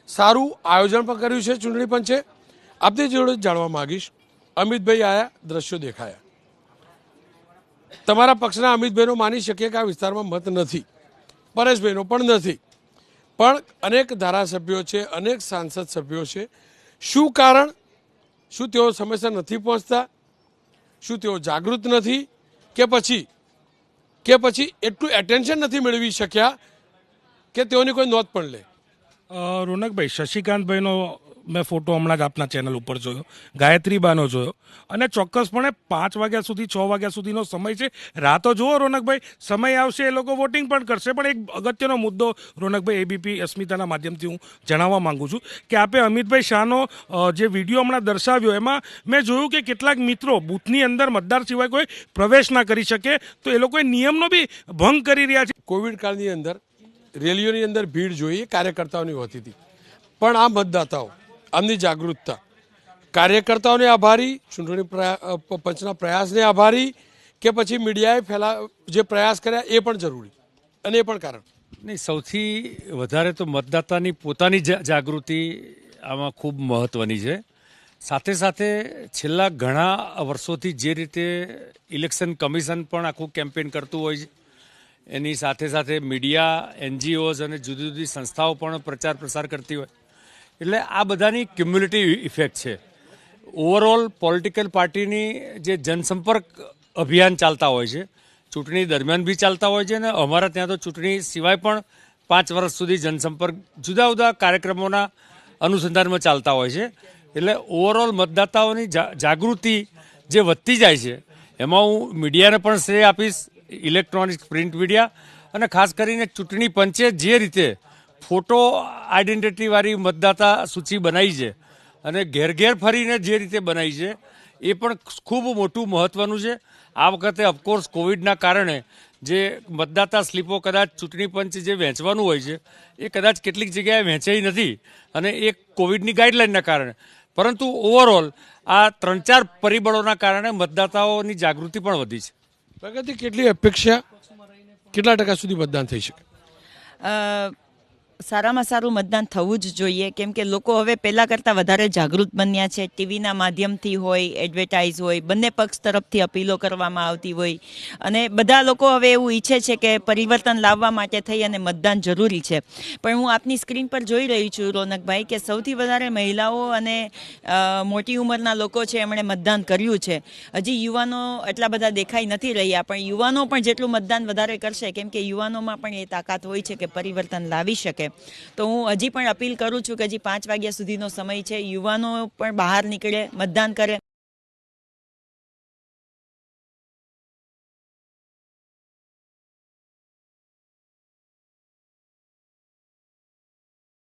સારું આયોજન પણ કર્યું છે ચૂંટણી પંચે. આપની જોડે જાણવા માંગીશ, અમિતભાઈ આયા, દ્રશ્યો દેખાયા, તમારા પક્ષના અમિતભાઈનો માની શકીએ કે આ વિસ્તારમાં મત નથી, પરેશભાઈનો પણ નથી, પણ અનેક ધારાસભ્યો છે, અનેક સાંસદ સભ્યો છે. શું કારણ? શું તેઓ સમયસર નથી પહોંચતા? શું તેઓ જાગૃત નથી? કે પછી એટલું એટેન્શન નથી મેળવી શક્યા કે તેઓની કોઈ નોંધ પણ લે? રોનકભાઈ, શશિકાંતભાઈનો મેં ફોટો હમણાં જ આપના ચેનલ ઉપર જોયો, ગાયત્રીબાનો જોયો, અને ચોક્કસપણે 5 વાગ્યા સુધી 6 વાગ્યા સુધીનો સમય છે. રાતો જુઓ રોનકભાઈ, સમય આવશે એ લોકો વોટિંગ પણ કરશે. પણ એક અગત્યનો મુદ્દો રોનકભાઈ, એબીપી અસ્મિતાના માધ્યમથી હું જણાવવા માંગુ છું કે આપે અમિતભાઈ શાહનો જે વિડીયો હમણાં દર્શાવ્યો એમાં મેં જોયું કે કેટલાક મિત્રો બૂથની અંદર મતદાર સિવાય કોઈ પ્રવેશ ના કરી શકે, તો એ લોકોએ નિયમનો બી ભંગ કરી રહ્યા છે. કોવિડ કાળની અંદર રેલીઓની અંદર ભીડ જોઈએ કાર્યકર્તાઓની હોતી હતી, પણ આ મતદાતાઓ, આમની જાગૃતતા, કાર્યકર્તાઓને આભારી, ચૂંટણી પંચના પ્રયાસને આભારી, કે પછી મીડિયાએ જે પ્રયાસ કર્યા એ પણ જરૂરી અને એ પણ કારણ? નહીં, સૌથી વધારે તો મતદાતાની પોતાની જાગૃતિ આમાં ખૂબ મહત્ત્વની છે. સાથે સાથે છેલ્લા ઘણા વર્ષોથી જે રીતે ઇલેક્શન કમિશન પણ આખું કેમ્પેન કરતું હોય છે, એની સાથે સાથે મીડિયા, એનજીઓઝ અને જુદી જુદી સંસ્થાઓ પણ પ્રચાર પ્રસાર કરતી હોય, એટલે આ બધાની ક્યુમ્યુલેટિવ ઇફેક્ટ છે. ઓવરઓલ પોલિટિકલ પાર્ટીની જે જનસંપર્ક અભિયાન ચાલતા હોય છે, ચૂંટણી દરમિયાન બી ચાલતા હોય છે, અને અમારા ત્યાં તો ચૂંટણી સિવાય પણ 5 વર્ષ સુધી જનસંપર્ક જુદા જુદા કાર્યક્રમોના અનુસંધાનમાં ચાલતા હોય છે. એટલે ઓવરઓલ મતદાતાઓની જાગૃતિ જે વધતી જાય છે, એમાં હું મીડિયાને પણ શ્રેય આપીશ, ઇલેક્ટ્રોનિક પ્રિન્ટ મીડિયા, અને ખાસ કરીને ચૂંટણી પંચે જે રીતે ફોટો આઈડેન્ટિટીવાળી મતદાતા સૂચિ બનાવી છે અને ઘેર ઘેર ફરીને જે રીતે બનાવી છે, એ પણ ખૂબ મોટું મહત્ત્વનું છે. આ વખતે ઓફકોર્સ કોવિડના કારણે જે મતદાતા સ્લીપો કદાચ ચૂંટણી પંચ જે વહેંચવાનું હોય છે એ કદાચ કેટલીક જગ્યાએ વહેંચાઈ નથી, અને એ કોવિડની ગાઈડલાઇનના કારણે. પરંતુ ઓવરઓલ આ 3-4 પરિબળોના કારણે મતદાતાઓની જાગૃતિ પણ વધી છે. પ્રગતિ, કેટલી અપેક્ષા, કેટલા ટકા સુધી મતદાન થઈ શકે? સારામાં સારું મતદાન થવું જ જોઈએ, કેમ કે લોકો હવે પહેલાં કરતાં વધારે જાગૃત બન્યા છે. ટીવીના માધ્યમથી હોય, એડવર્ટાઇઝ હોય, બંને પક્ષ તરફથી અપીલો કરવામાં આવતી હોય, અને બધા લોકો હવે એવું ઈચ્છે છે કે પરિવર્તન લાવવા માટે થઈ અને મતદાન જરૂરી છે. પણ હું આપની સ્ક્રીન પર જોઈ રહી છું રોનકભાઈ કે સૌથી વધારે મહિલાઓ અને મોટી ઉંમરના લોકો છે એમણે મતદાન કર્યું છે. હજી યુવાનો એટલા બધા દેખાઈ નથી રહ્યા, પણ યુવાનો પણ જેટલું મતદાન વધારે કરશે, કેમ કે યુવાનોમાં પણ એ તાકાત હોય છે કે પરિવર્તન લાવી શકે. તો હું હજી પણ અપીલ કરું છું કે હજી 5 વાગ્યા સુધીનો સમય છે, યુવાનો પણ બહાર નીકળે, મતદાન કરે.